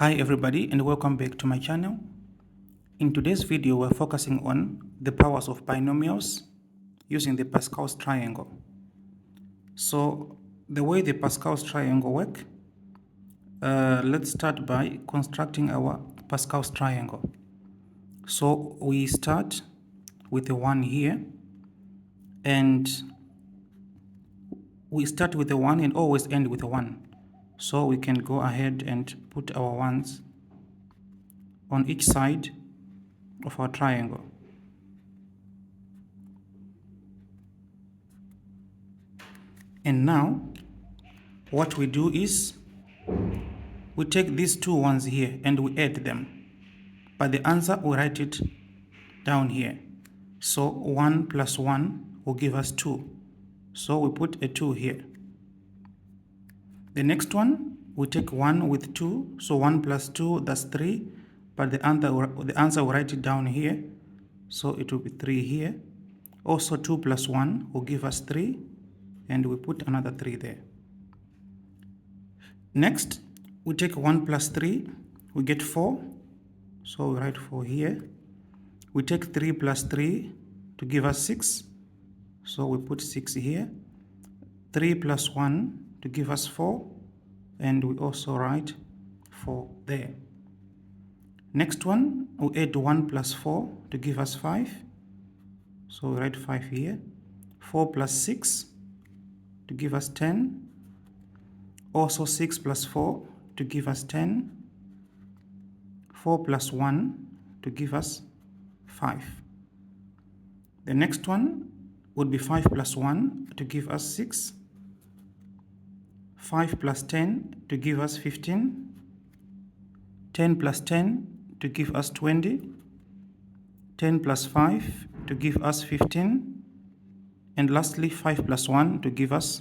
Hi everybody and welcome back to my channel. In today's video we're focusing on the powers of binomials using the Pascal's triangle. So the way the Pascal's triangle work, let's start by constructing our Pascal's triangle. So we start with the 1 here, and we start with the 1 and always end with a 1. So we can go ahead and put our 1s on each side of our triangle. And now what we do is we take these two ones here and we add them, but the answer we write it down here. So 1 plus 1 will give us 2, so we put a 2 here. The next one, we take 1 with 2, so 1 plus 2, that's 3, but the answer we write it down here, so it will be 3 here. Also 2 plus 1 will give us 3, and we put another 3 there. Next, we take 1 plus 3, we get 4, so we write 4 here. We take 3 plus 3 to give us 6, so we put 6 here. 3 plus 1 to give us 4, and we also write 4 there. Next one, we add 1 plus 4 to give us 5, so we write 5 here. 4 plus 6 to give us 10, also 6 plus 4 to give us 10, 4 plus 1 to give us 5. The next one would be 5 plus 1 to give us 6, 5 plus 10 to give us 15, 10 plus 10 to give us 20, 10 plus 5 to give us 15, and lastly 5 plus 1 to give us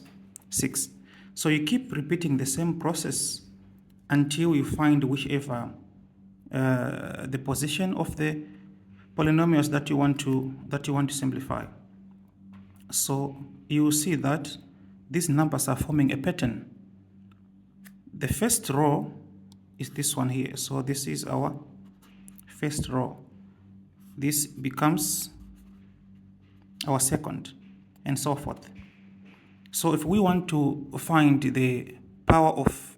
6. So you keep repeating the same process until you find whichever the position of the polynomials that you want to simplify. So you will see that these numbers are forming a pattern. The first row is this one here, so this is our first row. This becomes our second, and so forth. So if we want to find the power of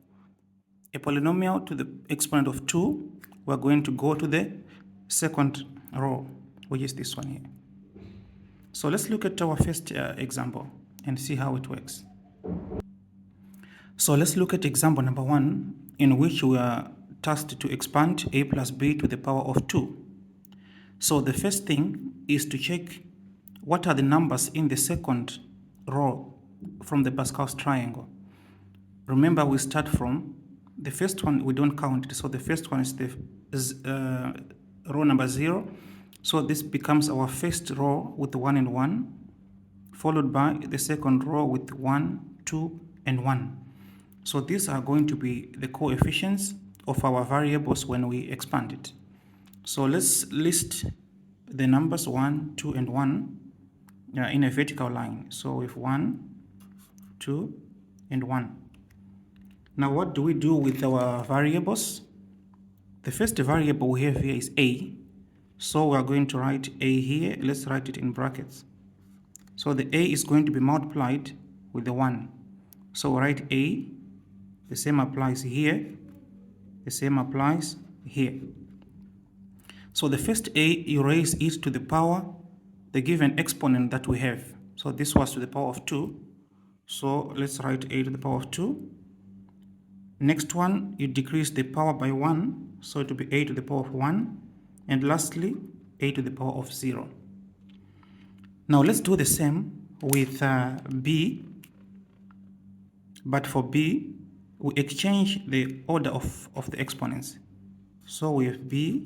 a polynomial to the exponent of 2, we're going to go to the second row, which is this one here. So let's look at our first example and see how it works. So let's look at example number 1, in which we are tasked to expand a plus b to the power of 2. So the first thing is to check what are the numbers in the second row from the Pascal's triangle. Remember, we start from the first one, we don't count it, so the first one is the row number 0. So this becomes our first row with 1 and 1, followed by the second row with 1, 2, and 1. So these are going to be the coefficients of our variables when we expand it. So let's list the numbers 1, 2, and 1 in a vertical line. So with 1, 2, and 1. Now what do we do with our variables? The first variable we have here is a. So we are going to write a here. Let's write it in brackets. So the a is going to be multiplied with the 1. So we write a. The same applies here. The same applies here. So the first a, you raise it to the power, the given exponent that we have. So this was to the power of 2. So let's write a to the power of 2. Next one, you decrease the power by 1. So it will be a to the power of 1. And lastly, a to the power of 0. Now let's do the same with b. But for b, we exchange the order of the exponents. So we have b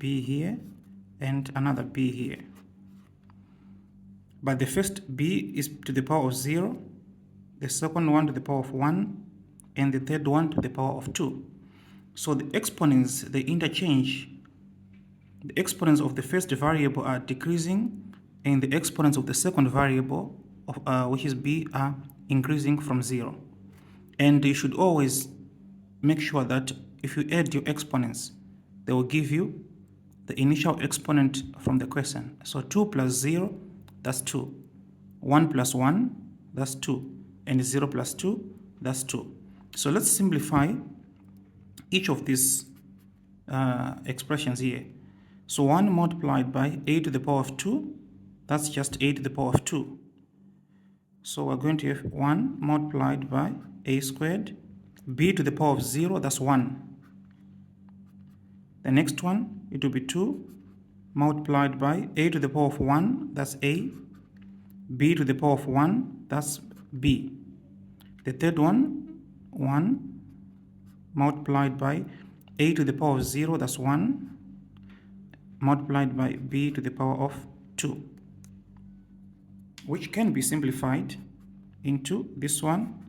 here, and another b here. But the first b is to the power of 0, the second one to the power of 1, and the third one to the power of 2. So the exponents, they interchange. The exponents of the first variable are decreasing, and the exponents of the second variable, which is b, are increasing from 0. And you should always make sure that if you add your exponents, they will give you the initial exponent from the question. So 2 plus 0, that's 2. 1 plus 1, that's 2. And 0 plus 2, that's 2. So let's simplify each of these expressions here. So 1 multiplied by a to the power of 2, that's just a to the power of 2. So we're going to have 1 multiplied by a squared, b to the power of 0, that's 1. The next one, it will be 2 multiplied by a to the power of 1, that's a, b to the power of 1, that's b. The third one, 1 multiplied by a to the power of 0, that's 1, multiplied by b to the power of 2, which can be simplified into this one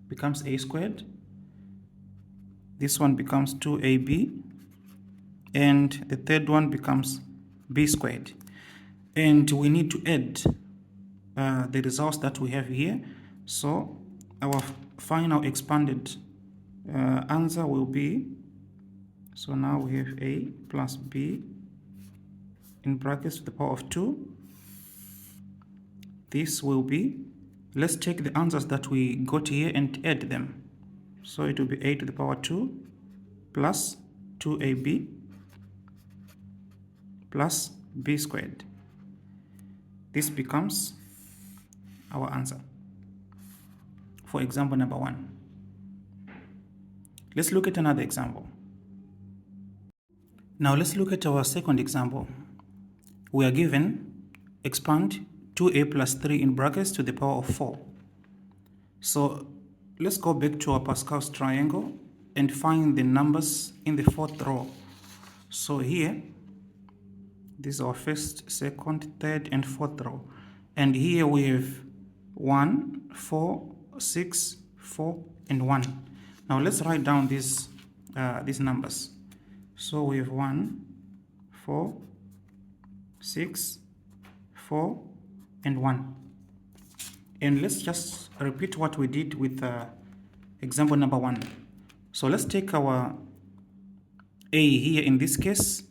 becomes a squared, this one becomes 2ab, and the third one becomes b squared. And we need to add the results that we have here. So our final expanded answer will be, so now we have a plus b in brackets to the power of 2. This will be, let's take the answers that we got here and add them. So it will be a to the power 2 plus 2ab plus b squared. This becomes our answer for example number 1. Let's look at another example. Now let's look at our second example. We are given expand 2a plus 3 in brackets to the power of 4. So let's go back to our Pascal's triangle and find the numbers in the fourth row. So here, this is our first, second, third, and fourth row. And here we have 1, 4, 6, 4, and 1. Now let's write down these numbers. So we have 1, 4, 6, 4, and 1. And let's just repeat what we did with example number 1. So let's take our a here. In this case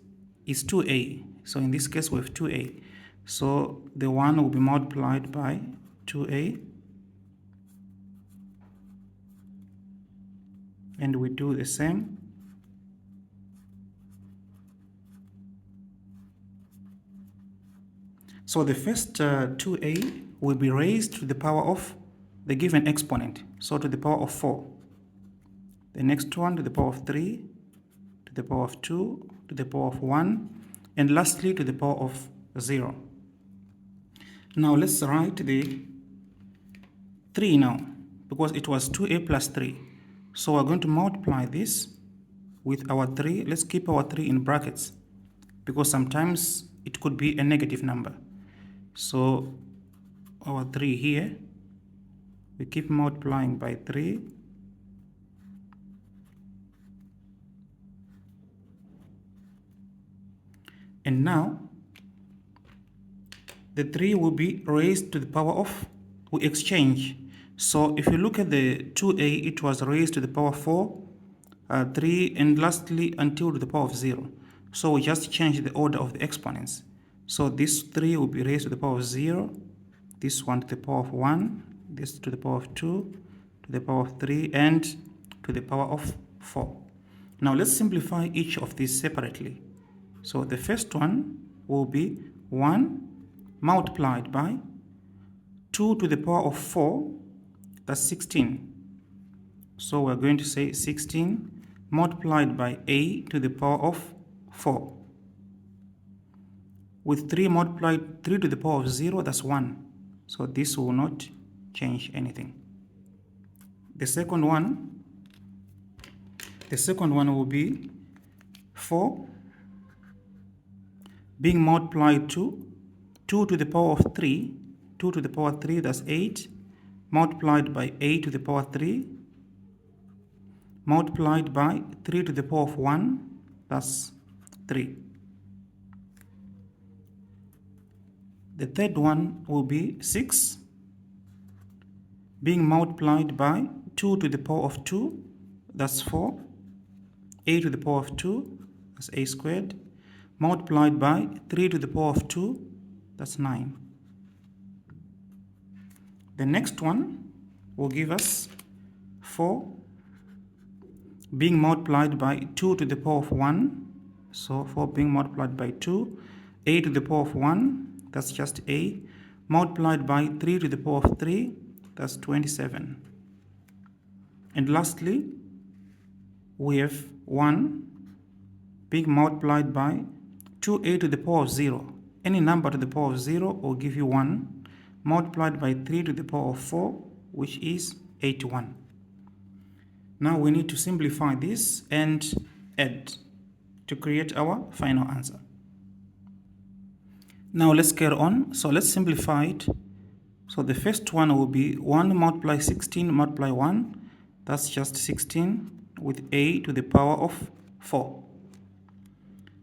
is 2a. So in this case we have 2a. So the 1 will be multiplied by 2a. And we do the same. So the first 2a will be raised to the power of the given exponent, so to the power of 4. The next one to the power of 3, to the power of 2, to the power of 1, and lastly to the power of 0. Now let's write the 3 now, because it was 2a plus 3. So we're going to multiply this with our 3. Let's keep our 3 in brackets, because sometimes it could be a negative number. So our 3 here, we keep multiplying by 3. And now the 3 will be raised to the power of, we exchange. So if you look at the 2a, it was raised to the power 4, 3, and lastly until to the power of 0. So we just change the order of the exponents. So this 3 will be raised to the power of 0, this one to the power of 1, this to the power of 2, to the power of 3, and to the power of 4. Now let's simplify each of these separately. So the first one will be 1 multiplied by 2 to the power of 4, that's 16. So we're going to say 16 multiplied by a to the power of 4. With 3 multiplied 3 to the power of 0, that's 1. So this will not change anything. The second one will be 4 being multiplied to 2 to the power of 3. 2 to the power 3, that's 8, multiplied by a to the power 3, multiplied by 3 to the power of 1, that's 3. The third one will be 6 being multiplied by 2 to the power of 2, that's 4. A to the power of 2, that's a squared, multiplied by 3 to the power of 2, that's 9. The next one will give us 4 being multiplied by 2 to the power of 1. So 4 being multiplied by 2, a to the power of 1, that's just a, multiplied by 3 to the power of 3, that's 27. And lastly, we have 1 being multiplied by 2a to the power of 0. Any number to the power of 0 will give you 1, multiplied by 3 to the power of 4, which is 81. Now we need to simplify this and add to create our final answer. Now let's carry on. So let's simplify it. So the first one will be 1 multiply 16 multiply 1. That's just 16 with a to the power of 4.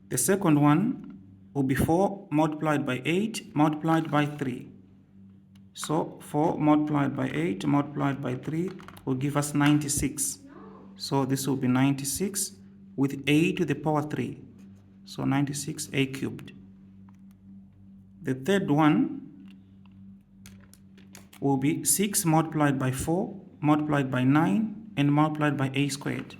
The second one will be 4 multiplied by 8 multiplied by 3. So 4 multiplied by 8 multiplied by 3 will give us 96. So this will be 96 with a to the power 3. So 96a cubed. The third one will be 6 multiplied by 4 multiplied by 9 and multiplied by a squared.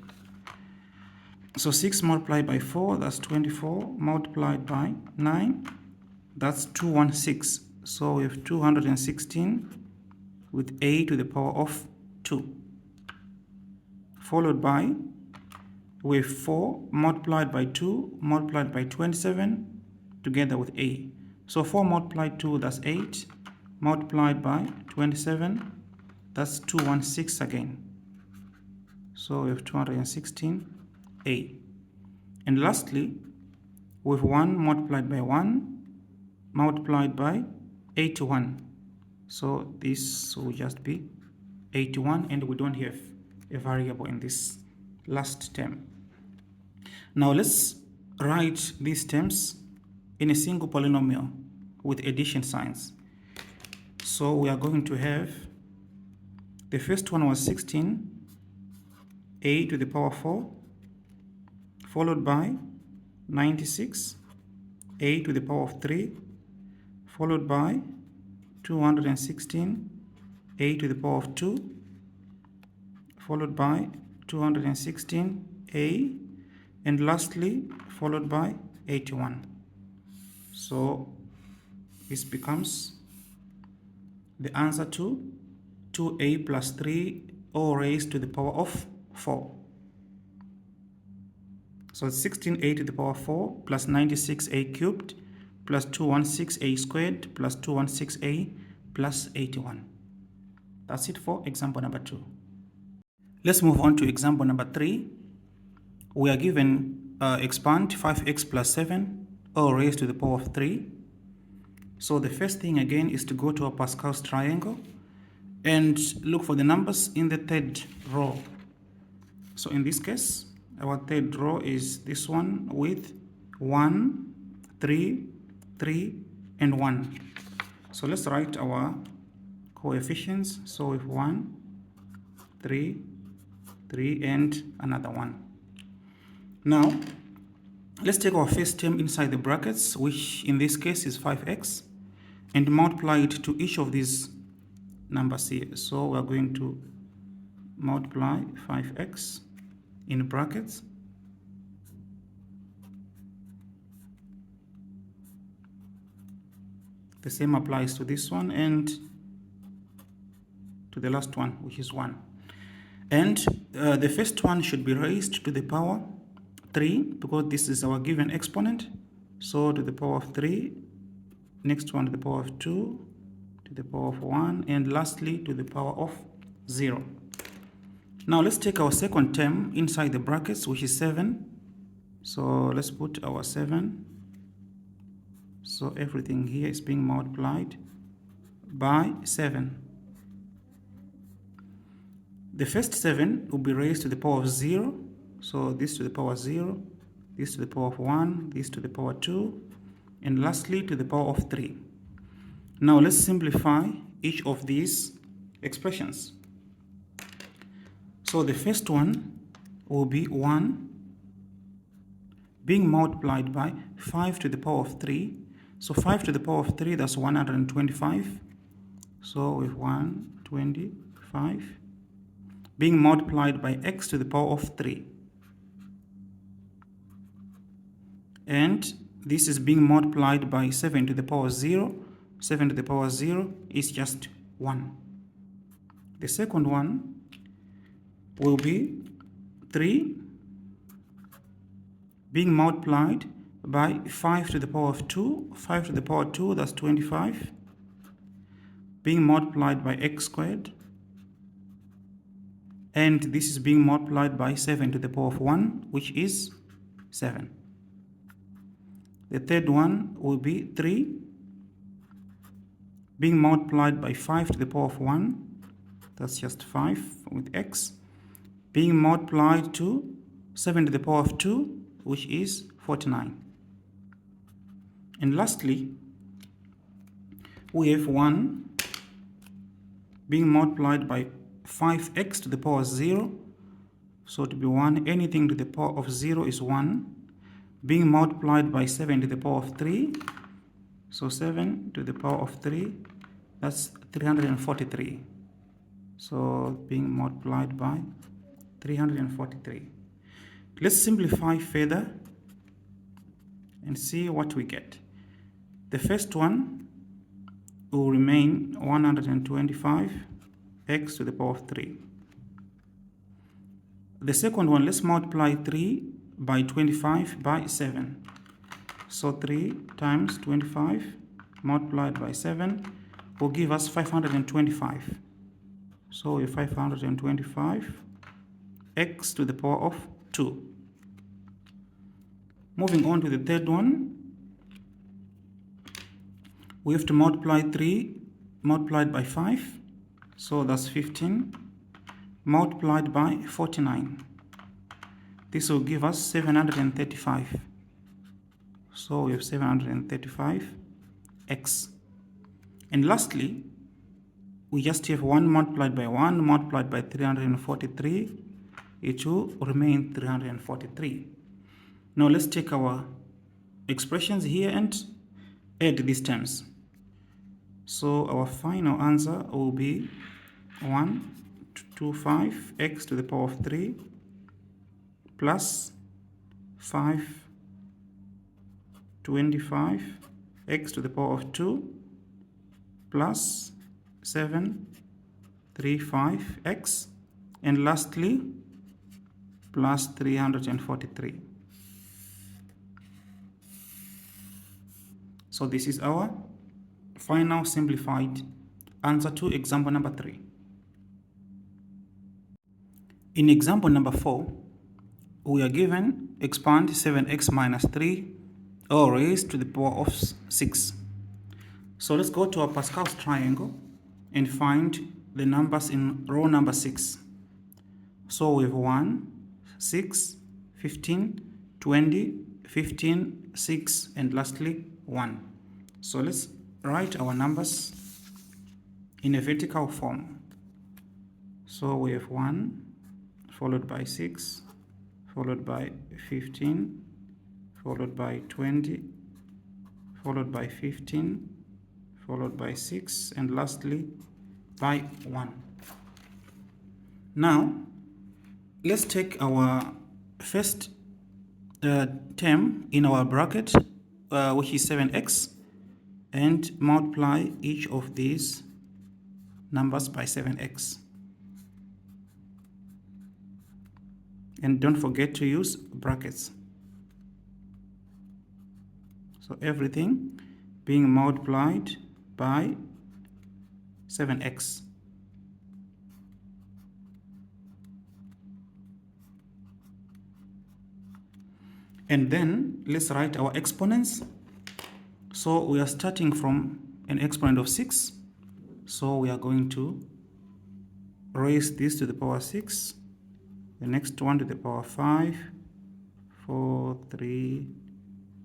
So 6 multiplied by 4, that's 24, multiplied by 9, that's 216. So we have 216 with a to the power of 2. Followed by, we have 4 multiplied by 2 multiplied by 27 together with a. So 4 multiplied 2, that's 8, multiplied by 27, that's 216 again. So we have 216a. And lastly, we have 1 multiplied by 1 multiplied by 81. So this will just be 81, and we don't have a variable in this last term. Now let's write these terms in a single polynomial with addition signs. So we are going to have, the first one was 16 a to the power 4, followed by 96 a to the power of 3, followed by 216 a to the power of 2, followed by 216a, and lastly followed by 81. So this becomes the answer to 2a plus 3 all raised to the power of 4. So 16a to the power 4 plus 96a cubed plus 216a squared plus 216a plus 81. That's it for example number 2. Let's move on to example number 3. We are given expand 5x plus 7 all raised to the power of 3. So the first thing again is to go to our Pascal's triangle and look for the numbers in the third row. So in this case, our third row is this one with 1, 3, 3, and 1. So let's write our coefficients. So with 1, 3, 3, and another 1. Now, let's take our first term inside the brackets, which in this case is 5x, and multiply it to each of these numbers here. So we're going to multiply 5x in brackets the same applies to this one and to the last one, which is 1. And the first one should be raised to the power 3 because this is our given exponent. So to the power of 3, next one to the power of 2, to the power of 1, and lastly to the power of 0. Now let's take our second term inside the brackets, which is 7. So let's put our 7. So everything here is being multiplied by 7. The first 7 will be raised to the power of 0. So this to the power 0, this to the power of 1, this to the power 2, and lastly to the power of 3. Now let's simplify each of these expressions. So the first one will be 1 being multiplied by 5 to the power of 3. So 5 to the power of 3, that's 125. So with 125 being multiplied by x to the power of 3. And this is being multiplied by 7 to the power 0. 7 to the power 0 is just 1. The second one will be 3 being multiplied by 5 to the power of 2. 5 to the power 2, that's 25. Being multiplied by x squared. And this is being multiplied by 7 to the power of 1, which is 7. The third one will be 3 being multiplied by 5 to the power of 1. That's just 5 with x. Being multiplied to 7 to the power of 2, which is 49. And lastly, we have 1 being multiplied by 5x to the power 0. So to be 1, anything to the power of 0 is 1. Being multiplied by 7 to the power of 3. So 7 to the power of 3, that's 343. So being multiplied by 343. Let's simplify further and see what we get. The first one will remain 125 x to the power of 3. The second one, let's multiply 3 by 25 by 7. So 3 times 25 multiplied by 7 will give us 525. So we have 525 x to the power of 2. Moving on to the third one, we have to multiply 3 multiplied by 5. So that's 15 multiplied by 49. This will give us 735. So we have 735 x. And lastly, we just have 1 multiplied by 1 multiplied by 343. It will remain 343. Now let's take our expressions here and add these terms. So our final answer will be 125 x to the power of 3 plus 525 x to the power of 2 plus 735x, and lastly plus 343. So this is our final simplified answer to example number 3. In example number 4, we are given expand 7x minus 3 all raised to the power of 6. So let's go to our Pascal's triangle and find the numbers in row number 6. So we have 1, 6, 15, 20, 15, 6, and lastly 1. So let's write our numbers in a vertical form. So we have 1 followed by 6 followed by 15 followed by 20 followed by 15 followed by 6, and lastly by 1. Now let's take our first term in our bracket, which is 7x, and multiply each of these numbers by 7x. And don't forget to use brackets. So everything being multiplied by 7x. And then let's write our exponents. So we are starting from an exponent of 6. So we are going to raise this to the power 6. The next one to the power 5, 4, 3,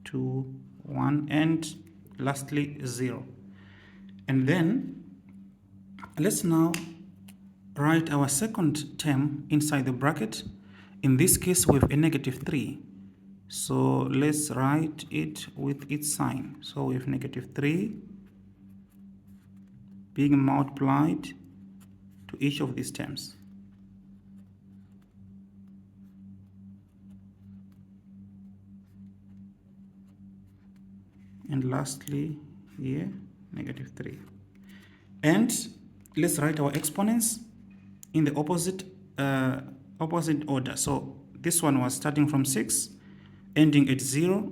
2, 1, and lastly 0. And then let's now write our second term inside the bracket, In this case, we have a negative 3. So let's write it with its sign. So we have negative 3 being multiplied to each of these terms. And lastly, here, negative 3. And let's write our exponents in the opposite order. So this one was starting from 6, ending at 0.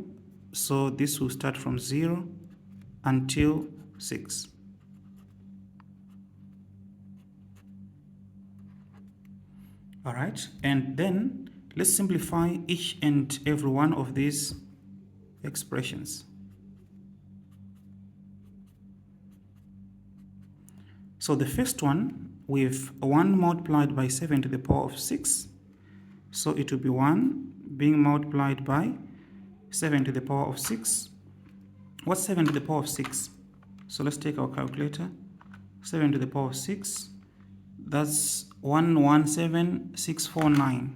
So this will start from 0 until 6. All right, and then let's simplify each and every one of these expressions. So the first one, we have 1 multiplied by 7 to the power of 6. So it will be 1 being multiplied by 7 to the power of 6. What's 7 to the power of 6? So let's take our calculator. 7 to the power of 6, that's 117,649.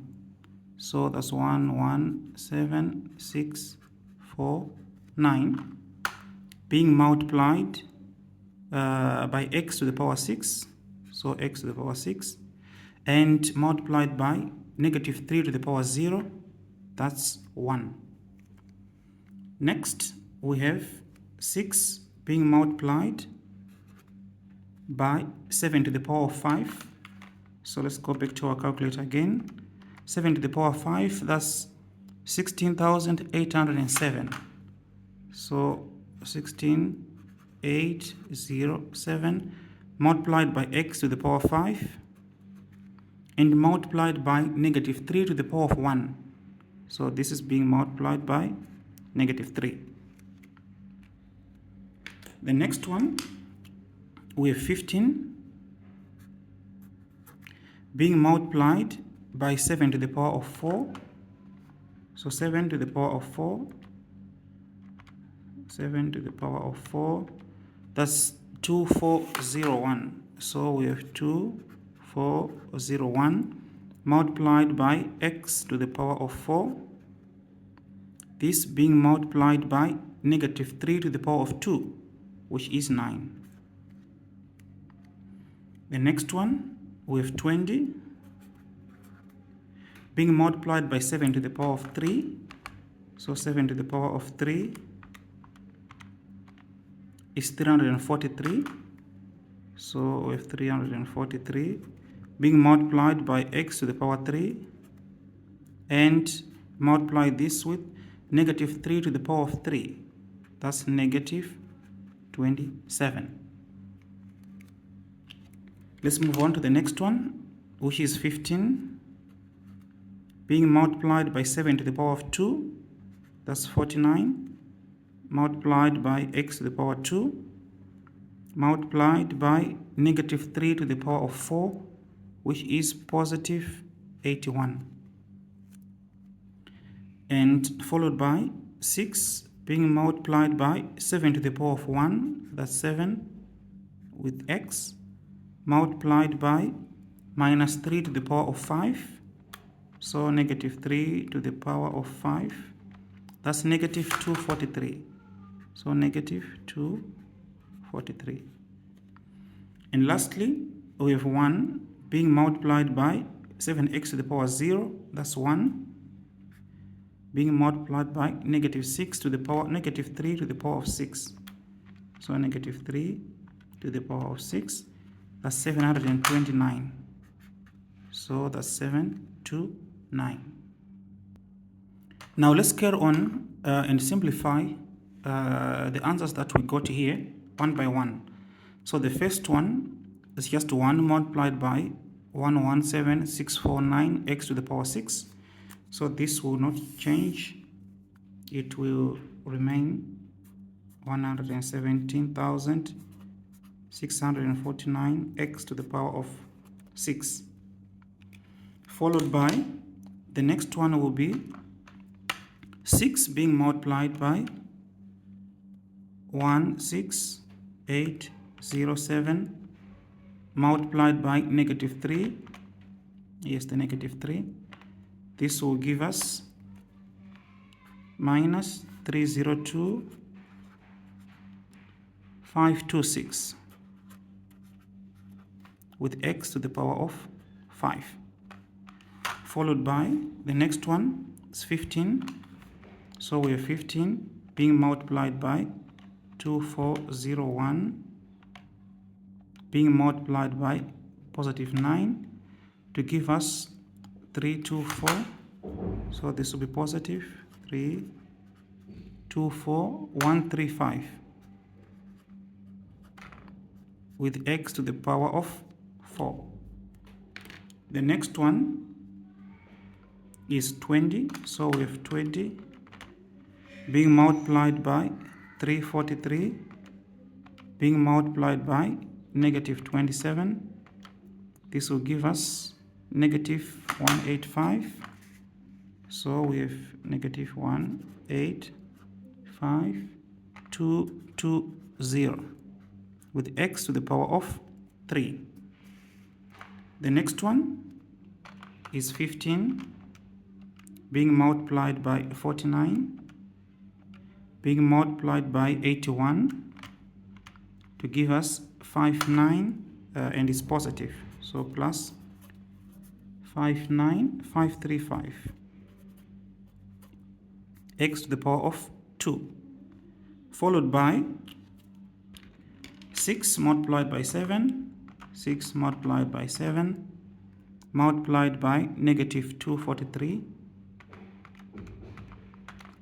So that's 117,649 being multiplied by x to the power 6, so x to the power 6, and multiplied by negative 3 to the power 0, that's 1. Next, we have 6 being multiplied by 7 to the power of 5. So let's go back to our calculator again. 7 to the power of 5, that's 16,807. So 16,807 multiplied by x to the power 5 and multiplied by negative 3 to the power of 1. So this is being multiplied by negative 3. The next one, we have 15 being multiplied by 7 to the power of 4. So 7 to the power of 4. 7 to the power of 4. That's 2401. So we have 2401 multiplied by x to the power of 4. This being multiplied by negative 3 to the power of 2, which is 9. The next one, we have 20 being multiplied by 7 to the power of 3. So 7 to the power of 3 is 343. So we have 343 being multiplied by x to the power 3 and multiply this with negative 3 to the power of 3. That's negative 27. Let's move on to the next one, which is 15 being multiplied by 7 to the power of 2. That's 49 multiplied by x to the power 2 multiplied by negative 3 to the power of 4, which is positive 81, and followed by 6 being multiplied by 7 to the power of 1. That's 7 with x multiplied by minus 3 to the power of 5. So negative 3 to the power of 5. That's negative 243. So negative 243. And lastly, we have 1 being multiplied by 7x to the power 0. That's 1 being multiplied by negative 6 to the power, negative 3 to the power of 6. So negative 3 to the power of 6. That's 729. So that's 729. Now let's carry on and simplify the answers that we got here one by one. So the first one is just 1 multiplied by 117,649 x to the power 6. So this will not change. It will remain 117,649 x to the power of 6. Followed by the next one will be 6 being multiplied by 16807 multiplied by negative 3. Yes, the negative 3. This will give us minus 302,526 with x to the power of 5. Followed by the next one is 15. So we have 15 being multiplied by 2401 being multiplied by positive 9 to give us 324. So this will be positive 324,135 with x to the power of 4. The next one is 20. So we have 20 being multiplied by 343 being multiplied by negative 27. This will give us negative 185. So we have negative 185,220 with x to the power of 3. The next one is 15 being multiplied by 49 being multiplied by 81 to give us 59 and it's positive. So plus 59535 x to the power of 2, followed by 6 multiplied by 7, 6 multiplied by 7 multiplied by negative 243.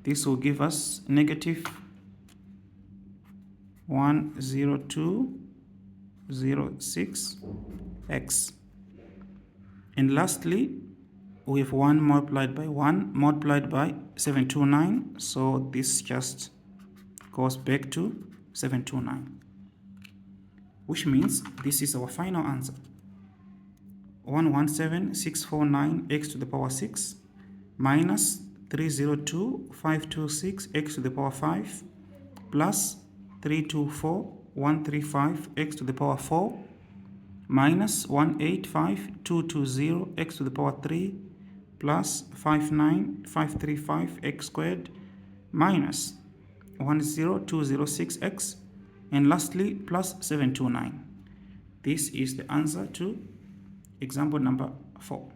This will give us negative 10206x. And lastly, we have 1 multiplied by 1 multiplied by 729. So this just goes back to 729, which means this is our final answer. 117,649 x to the power 6 minus 302,526 x to the power 5 plus 324,135 x to the power 4 minus 185,220 x to the power 3 plus 59535 x squared minus 10206x, and lastly plus 729. This is the answer to example number 4.